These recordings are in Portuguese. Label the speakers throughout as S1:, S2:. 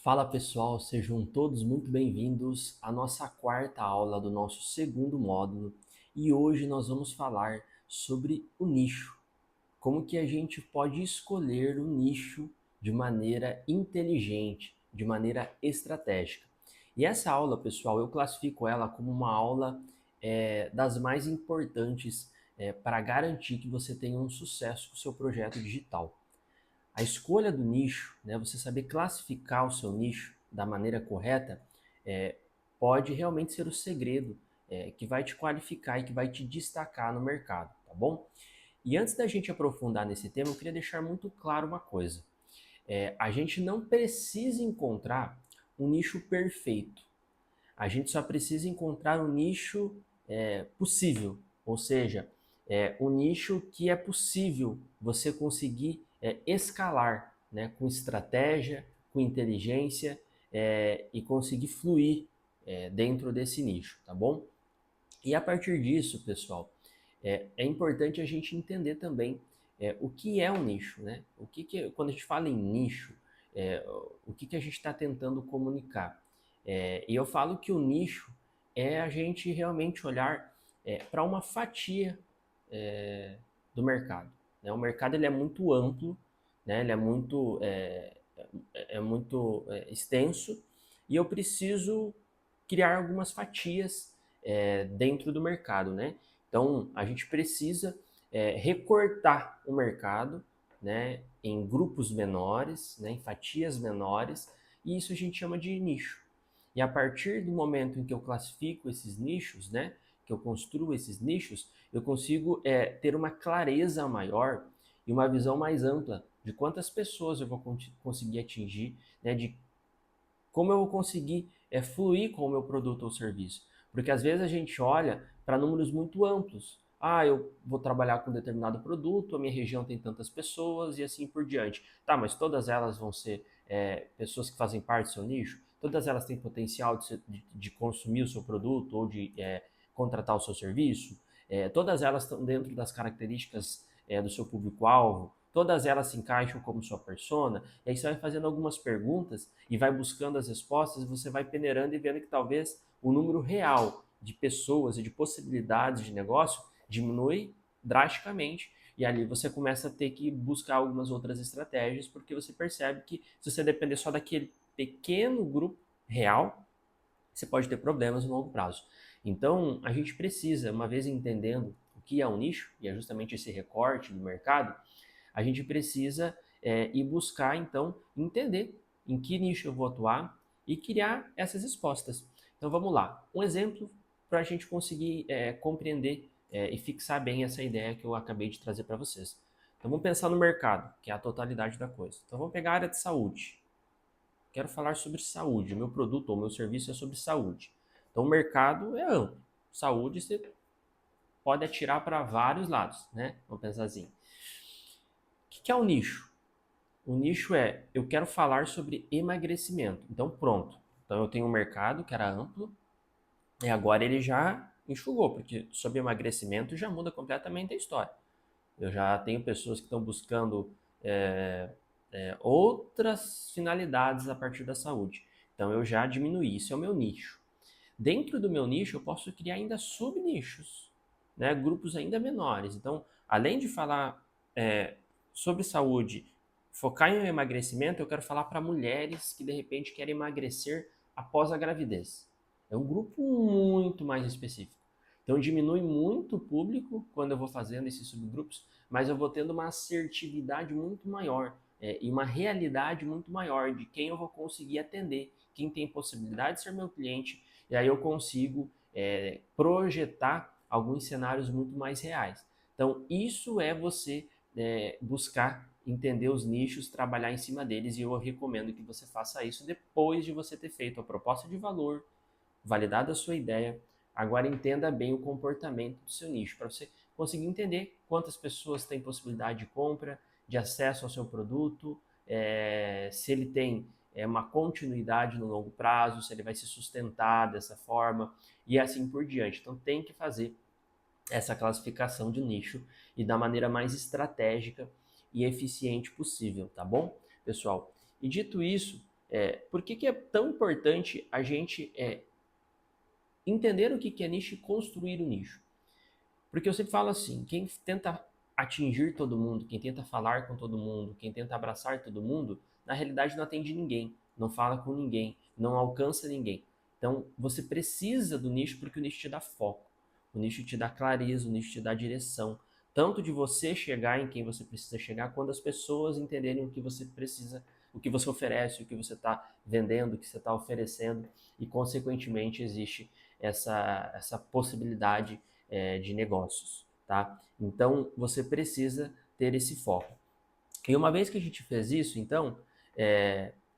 S1: Fala pessoal, sejam todos muito bem-vindos à nossa quarta aula do nosso segundo módulo e hoje nós vamos falar sobre o nicho. Como que a gente pode escolher o nicho de maneira inteligente, de maneira estratégica. E essa aula, pessoal, eu classifico ela como uma aula das mais importantes para garantir que você tenha um sucesso com o seu projeto digital. A escolha do nicho, né, você saber classificar o seu nicho da maneira correta, é, pode realmente ser o segredo que vai te qualificar e que vai te destacar no mercado, tá bom? E antes da gente aprofundar nesse tema, eu queria deixar muito claro uma coisa. A gente não precisa encontrar um nicho perfeito. A gente só precisa encontrar um nicho possível, ou seja, um nicho que é possível você conseguir escalar, né, com estratégia, com inteligência e conseguir fluir dentro desse nicho, tá bom? E a partir disso, pessoal, é importante a gente entender também o que é um nicho, né? Quando a gente fala em nicho, o que a gente está tentando comunicar? E eu falo que o nicho é a gente realmente olhar para uma fatia é, do mercado. Né? O mercado ele é muito amplo, né? Ele é muito extenso e eu preciso criar algumas fatias dentro do mercado, né? Então a gente precisa recortar o mercado, né, em grupos menores, né, em fatias menores, e isso a gente chama de nicho. E a partir do momento em que eu classifico esses nichos, né, que eu construo esses nichos, eu consigo ter uma clareza maior e uma visão mais ampla de quantas pessoas eu vou conseguir atingir, né, de como eu vou conseguir fluir com o meu produto ou serviço. Porque às vezes a gente olha para números muito amplos. Ah, eu vou trabalhar com determinado produto, a minha região tem tantas pessoas e assim por diante. Tá, mas todas elas vão ser pessoas que fazem parte do seu nicho? Todas elas têm potencial de consumir o seu produto ou de contratar o seu serviço? Todas elas estão dentro das características do seu público-alvo? Todas elas se encaixam como sua persona? E aí você vai fazendo algumas perguntas e vai buscando as respostas e você vai peneirando e vendo que talvez o número real de pessoas e de possibilidades de negócio diminui drasticamente. E ali você começa a ter que buscar algumas outras estratégias, porque você percebe que se você depender só daquele pequeno grupo real, você pode ter problemas no longo prazo. Então, a gente precisa, uma vez entendendo o que é um nicho, e é justamente esse recorte do mercado, a gente precisa ir buscar, então, entender em que nicho eu vou atuar e criar essas respostas. Então, vamos lá. Um exemplo para a gente conseguir compreender e fixar bem essa ideia que eu acabei de trazer para vocês. Então, vamos pensar no mercado, que é a totalidade da coisa. Então, vamos pegar a área de saúde. Quero falar sobre saúde. O meu produto ou meu serviço é sobre saúde. Então, o mercado é amplo. Saúde você pode atirar para vários lados, né? Vamos pensar assim. O que é um nicho? O nicho é, eu quero falar sobre emagrecimento. Então, pronto. Então, eu tenho um mercado que era amplo e agora ele já enxugou, porque sobre emagrecimento já muda completamente a história. Eu já tenho pessoas que estão buscando outras finalidades a partir da saúde. Então, eu já diminuí. Isso é o meu nicho. Dentro do meu nicho, eu posso criar ainda subnichos, né? Grupos ainda menores. Então, além de falar sobre saúde, focar em emagrecimento, eu quero falar para mulheres que de repente querem emagrecer após a gravidez. É um grupo muito mais específico. Então, diminui muito o público quando eu vou fazendo esses subgrupos, mas eu vou tendo uma assertividade muito maior e uma realidade muito maior de quem eu vou conseguir atender, quem tem possibilidade de ser meu cliente, e aí eu consigo projetar alguns cenários muito mais reais. Então, isso é você buscar entender os nichos, trabalhar em cima deles, e eu recomendo que você faça isso depois de você ter feito a proposta de valor, validado a sua ideia. Agora entenda bem o comportamento do seu nicho, para você conseguir entender quantas pessoas têm possibilidade de compra, de acesso ao seu produto, se ele tem uma continuidade no longo prazo, se ele vai se sustentar dessa forma e assim por diante. Então tem que fazer essa classificação de nicho e da maneira mais estratégica e eficiente possível, tá bom, pessoal? E dito isso, Por que é tão importante a gente entender o que é nicho e construir o nicho? Porque eu sempre falo assim, quem tenta atingir todo mundo, quem tenta falar com todo mundo, quem tenta abraçar todo mundo, na realidade não atende ninguém, não fala com ninguém, não alcança ninguém. Então você precisa do nicho porque o nicho te dá foco, o nicho te dá clareza, o nicho te dá direção, tanto de você chegar em quem você precisa chegar, quando as pessoas entenderem o que você precisa, o que você oferece, o que você está vendendo, o que você está oferecendo, e consequentemente existe essa possibilidade de negócios, tá? Então você precisa ter esse foco. E uma vez que a gente fez isso, então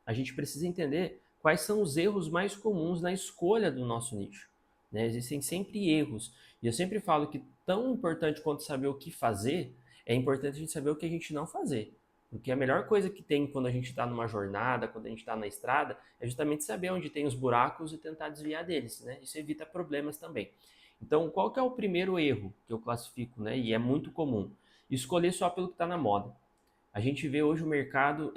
S1: a gente precisa entender quais são os erros mais comuns na escolha do nosso nicho. Né? Existem sempre erros. E eu sempre falo que tão importante quanto saber o que fazer, é importante a gente saber o que a gente não fazer. Porque a melhor coisa que tem quando a gente está numa jornada, quando a gente está na estrada, é justamente saber onde tem os buracos e tentar desviar deles. Né? Isso evita problemas também. Então, qual que é o primeiro erro que eu classifico, né? E é muito comum? Escolher só pelo que está na moda. A gente vê hoje o mercado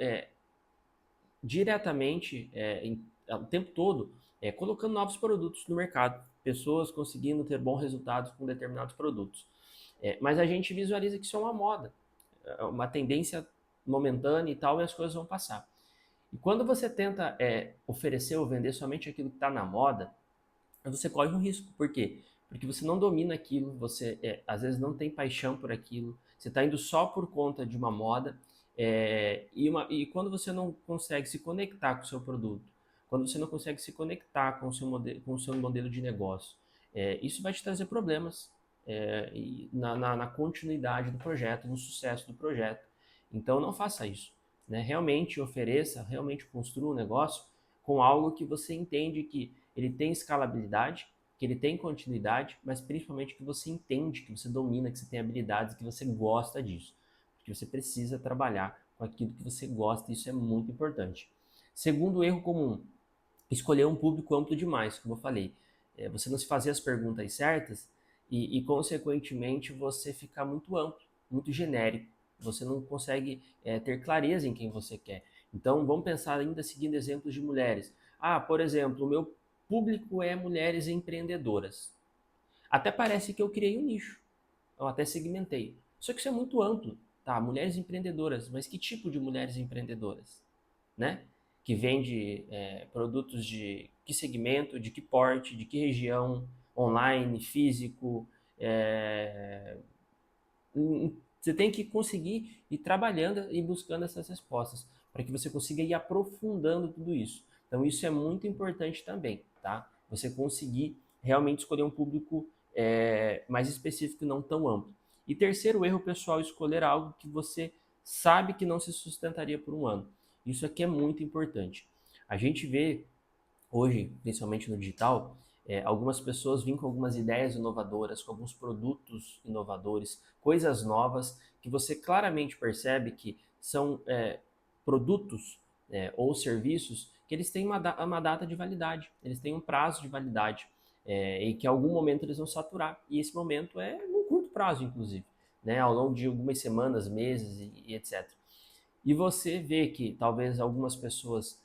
S1: diretamente, o tempo todo, colocando novos produtos no mercado, pessoas conseguindo ter bons resultados com determinados produtos. Mas a gente visualiza que isso é uma moda, uma tendência momentânea e tal, e as coisas vão passar. E quando você tenta oferecer ou vender somente aquilo que está na moda, você corre um risco. Por quê? Porque você não domina aquilo, você às vezes não tem paixão por aquilo, você está indo só por conta de uma moda, e quando você não consegue se conectar com o seu produto, quando você não consegue se conectar com o seu modelo de negócio, isso vai te trazer problemas na continuidade do projeto, no sucesso do projeto. Então não faça isso. Né? Realmente ofereça, realmente construa um negócio com algo que você entende que ele tem escalabilidade, que ele tem continuidade, mas principalmente que você entende, que você domina, que você tem habilidades, que você gosta disso. Porque você precisa trabalhar com aquilo que você gosta, e isso é muito importante. Segundo erro comum, escolher um público amplo demais, como eu falei. Você não se fazer as perguntas certas consequentemente, você ficar muito amplo, muito genérico. Você não consegue ter clareza em quem você quer. Então, vamos pensar ainda seguindo exemplos de mulheres. Por exemplo, o meu público é mulheres empreendedoras. Até parece que eu criei um nicho, eu até segmentei. Só que isso é muito amplo, tá? Mulheres empreendedoras, mas que tipo de mulheres empreendedoras? Né? Que vende produtos de que segmento, de que porte, de que região, online, físico. É... Você tem que conseguir ir trabalhando e buscando essas respostas para que você consiga ir aprofundando tudo isso. Então isso é muito importante também, tá? Você conseguir realmente escolher um público mais específico e não tão amplo. E terceiro erro, pessoal, escolher algo que você sabe que não se sustentaria por um ano. Isso aqui é muito importante. A gente vê hoje, principalmente no digital, algumas pessoas vêm com algumas ideias inovadoras, com alguns produtos inovadores, coisas novas que você claramente percebe que são produtos ou serviços que eles têm uma data de validade, eles têm um prazo de validade e que em algum momento eles vão saturar. E esse momento é num curto prazo, inclusive, né, ao longo de algumas semanas, meses e etc. E você vê que talvez algumas pessoas,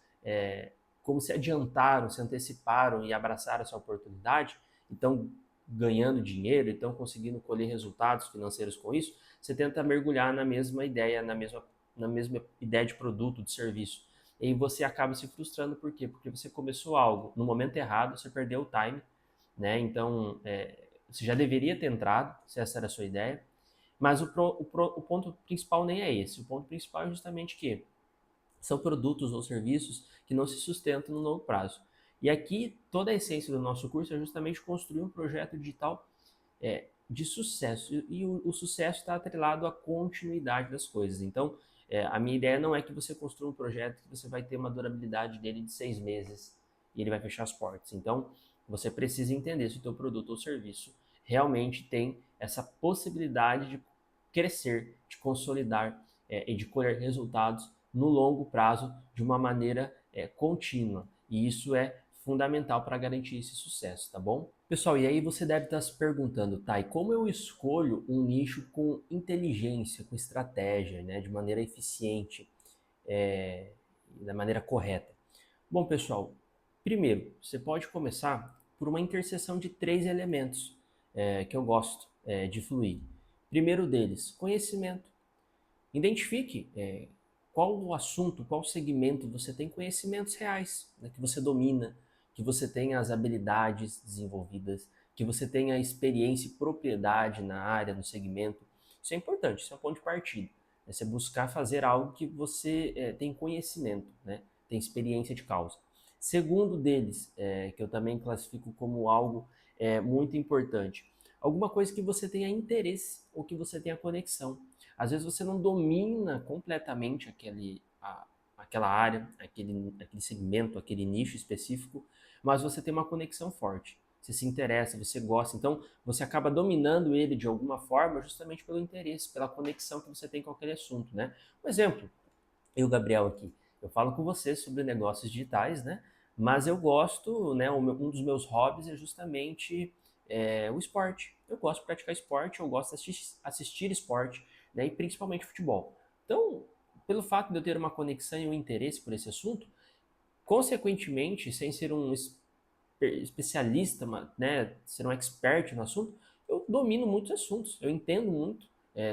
S1: como se adiantaram, se anteciparam e abraçaram essa oportunidade, então ganhando dinheiro, então conseguindo colher resultados financeiros com isso, você tenta mergulhar na mesma ideia, na mesma ideia de produto, de serviço. E aí você acaba se frustrando, por quê? Porque você começou algo no momento errado, você perdeu o time, né? Então, você já deveria ter entrado, se essa era a sua ideia, mas o ponto principal nem é esse. O ponto principal é justamente que são produtos ou serviços que não se sustentam no longo prazo. E aqui, toda a essência do nosso curso é justamente construir um projeto digital de sucesso. E o sucesso está atrelado à continuidade das coisas. Então, a minha ideia não é que você construa um projeto que você vai ter uma durabilidade dele de 6 meses e ele vai fechar as portas. Então, você precisa entender se o teu produto ou serviço realmente tem essa possibilidade de crescer, de consolidar e de colher resultados no longo prazo de uma maneira contínua. E isso é fundamental para garantir esse sucesso, tá bom? Pessoal, e aí você deve estar se perguntando, tá, e como eu escolho um nicho com inteligência, com estratégia, né, de maneira eficiente, da maneira correta? Bom, pessoal, primeiro, você pode começar por uma interseção de três elementos que eu gosto de fluir. Primeiro deles, conhecimento. Identifique qual o assunto, qual segmento você tem conhecimentos reais, né, que você domina, que você tenha as habilidades desenvolvidas, que você tenha experiência e propriedade na área, no segmento. Isso é importante, isso é um ponto de partida. É você buscar fazer algo que você tem conhecimento, né, tem experiência de causa. Segundo deles, que eu também classifico como algo muito importante, alguma coisa que você tenha interesse ou que você tenha conexão. Às vezes você não domina completamente aquela área, aquele segmento, aquele nicho específico, mas você tem uma conexão forte. Você se interessa, você gosta, então você acaba dominando ele de alguma forma justamente pelo interesse, pela conexão que você tem com aquele assunto, né? Um exemplo, eu, Gabriel, aqui, eu falo com você sobre negócios digitais, né? Mas eu gosto, né? Um dos meus hobbies é justamente o esporte. Eu gosto de praticar esporte, eu gosto de assistir esporte, né? E principalmente futebol. Então, pelo fato de eu ter uma conexão e um interesse por esse assunto, consequentemente, sem ser um especialista, né? Ser um expert no assunto, eu domino muitos assuntos, eu entendo muito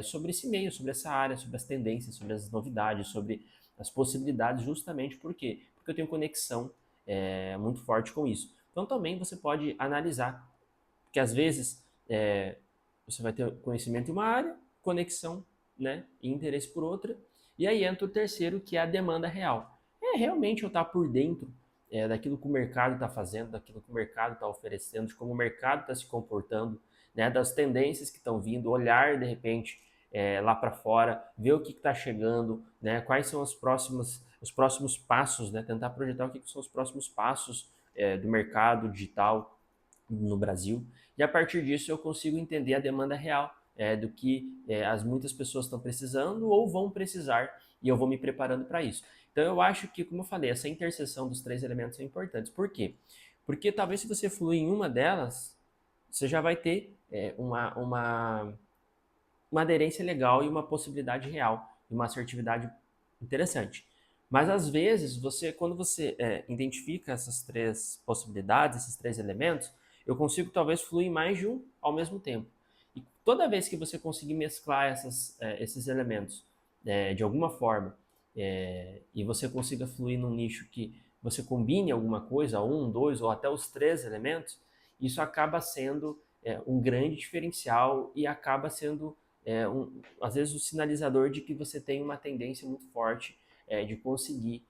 S1: sobre esse meio, sobre essa área, sobre as tendências, sobre as novidades, sobre as possibilidades, justamente por quê? Porque eu tenho conexão muito forte com isso. Então também você pode analisar, porque às vezes você vai ter conhecimento em uma área, conexão, né, e interesse por outra, e aí entra o terceiro, que é a demanda real. É realmente eu estar por dentro daquilo que o mercado está fazendo, daquilo que o mercado está oferecendo, de como o mercado está se comportando, né, das tendências que estão vindo, olhar de repente lá para fora, ver o que está chegando, né, quais são os próximos passos, né, tentar projetar o que são os próximos passos do mercado digital no Brasil. E a partir disso eu consigo entender a demanda real do que as muitas pessoas estão precisando ou vão precisar e eu vou me preparando para isso. Então eu acho que, como eu falei, essa interseção dos três elementos é importante. Por quê? Porque talvez se você fluir em uma delas, você já vai ter uma aderência legal e uma possibilidade real, e uma assertividade interessante. Mas às vezes, quando você identifica essas três possibilidades, esses três elementos, eu consigo talvez fluir mais de um ao mesmo tempo. E toda vez que você conseguir mesclar esses elementos de alguma forma, e você consiga fluir num nicho que você combine alguma coisa, um, dois ou até os três elementos, isso acaba sendo um grande diferencial e acaba sendo às vezes o sinalizador de que você tem uma tendência muito forte de conseguir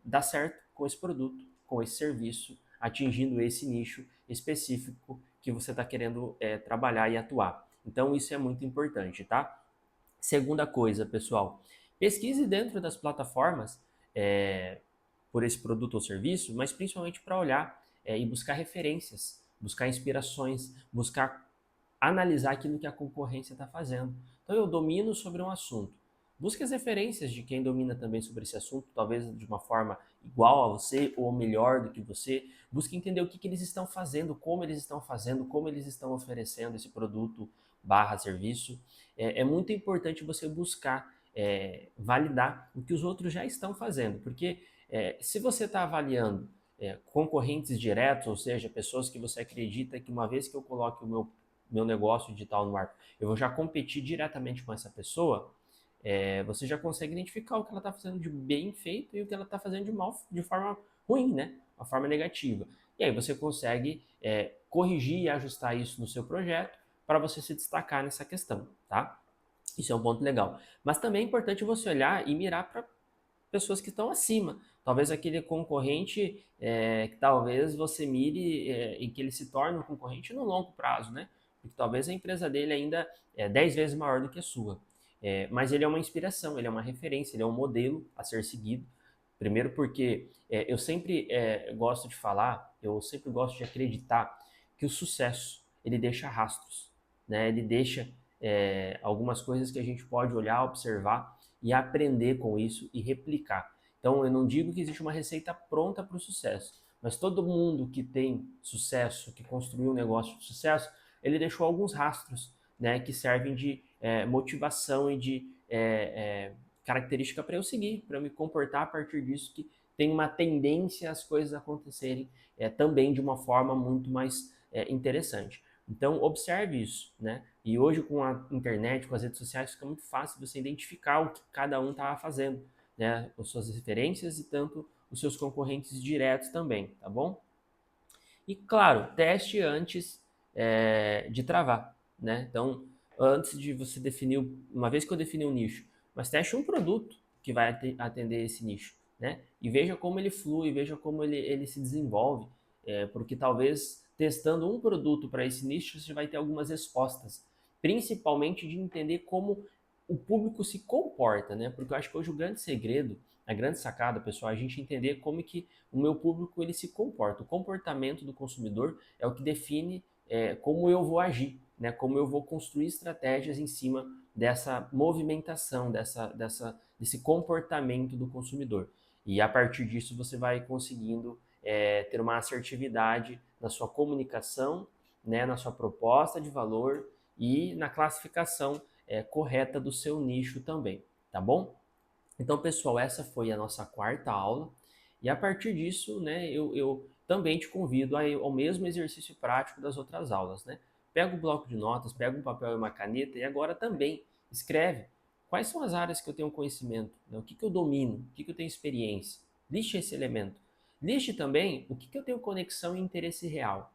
S1: dar certo com esse produto, com esse serviço, atingindo esse nicho específico que você está querendo trabalhar e atuar. Então isso é muito importante, tá? Segunda coisa, pessoal, pesquise dentro das plataformas por esse produto ou serviço, mas principalmente para olhar e buscar referências, buscar inspirações, buscar analisar aquilo que a concorrência está fazendo. Então eu domino sobre um assunto. Busque as referências de quem domina também sobre esse assunto, talvez de uma forma igual a você ou melhor do que você. Busque entender o que eles estão fazendo, como eles estão oferecendo esse produto barra serviço. É muito importante você buscar validar o que os outros já estão fazendo, porque se você está avaliando concorrentes diretos, ou seja, pessoas que você acredita que uma vez que eu coloque o meu negócio digital no ar, eu vou já competir diretamente com essa pessoa, você já consegue identificar o que ela está fazendo de bem feito e o que ela está fazendo de mal, de forma ruim, né? Uma forma negativa. E aí você consegue corrigir e ajustar isso no seu projeto para você se destacar nessa questão, tá? Isso é um ponto legal. Mas também é importante você olhar e mirar para pessoas que estão acima. Talvez aquele concorrente que talvez você mire em que ele se torne um concorrente no longo prazo, né? Porque talvez a empresa dele ainda é 10 vezes maior do que a sua. Mas ele é uma inspiração, ele é uma referência, ele é um modelo a ser seguido. Primeiro porque eu sempre gosto de falar, eu sempre gosto de acreditar que o sucesso, ele deixa rastros, né? Ele deixa algumas coisas que a gente pode olhar, observar e aprender com isso e replicar. Então, eu não digo que existe uma receita pronta para o sucesso, mas todo mundo que tem sucesso, que construiu um negócio de sucesso, ele deixou alguns rastros, né, que servem de motivação e de característica para eu seguir, para eu me comportar a partir disso, que tem uma tendência às coisas acontecerem também de uma forma muito mais interessante. Então, observe isso, né? E hoje, com a internet, com as redes sociais, fica muito fácil você identificar o que cada um está fazendo, né? As suas referências e tanto os seus concorrentes diretos também, tá bom? E, claro, teste antes de travar, né? Então, antes de você definir, uma vez que eu defini um nicho, mas teste um produto que vai atender esse nicho, né? E veja como ele flui, veja como ele se desenvolve, porque talvez testando um produto para esse nicho você vai ter algumas respostas, principalmente de entender como o público se comporta, né? Porque eu acho que hoje o grande segredo, a grande sacada, pessoal, é a gente entender como que o meu público ele se comporta. O comportamento do consumidor é o que define como eu vou agir, né? Como eu vou construir estratégias em cima dessa movimentação, desse comportamento do consumidor. E a partir disso você vai conseguindo ter uma assertividade na sua comunicação, né? Na sua proposta de valor e na classificação correta do seu nicho também, tá bom? Então, pessoal, essa foi a nossa quarta aula. E a partir disso, né, eu também te convido ao mesmo exercício prático das outras aulas, né? Pega o bloco de notas, pega um papel e uma caneta e agora também escreve quais são as áreas que eu tenho conhecimento, né? O que, que eu domino, o que, que eu tenho experiência. Liste esse elemento. Liste também o que, que eu tenho conexão e interesse real.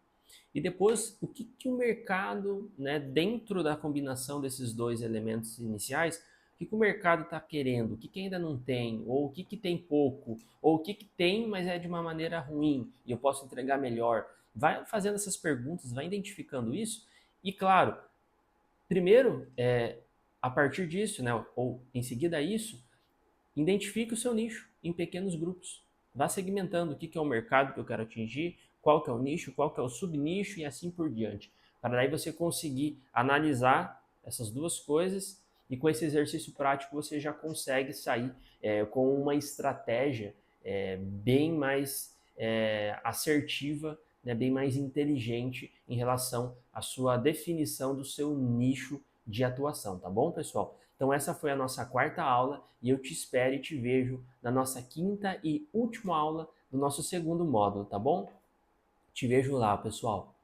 S1: E depois, o que, que o mercado, né, dentro da combinação desses dois elementos iniciais, o que, que o mercado está querendo, o que, que ainda não tem, ou o que, que tem pouco, ou o que, que tem, mas é de uma maneira ruim e eu posso entregar melhor. Vai fazendo essas perguntas, vai identificando isso e, claro, primeiro, a partir disso, né, ou em seguida a isso, identifique o seu nicho em pequenos grupos. Vá segmentando o que é o mercado que eu quero atingir, qual que é o nicho, qual que é o subnicho e assim por diante. Para daí você conseguir analisar essas duas coisas e com esse exercício prático você já consegue sair com uma estratégia bem mais assertiva, né, bem mais inteligente em relação à sua definição do seu nicho de atuação, tá bom, pessoal? Então essa foi a nossa quarta aula e eu te espero e te vejo na nossa quinta e última aula do nosso segundo módulo, tá bom? Te vejo lá, pessoal.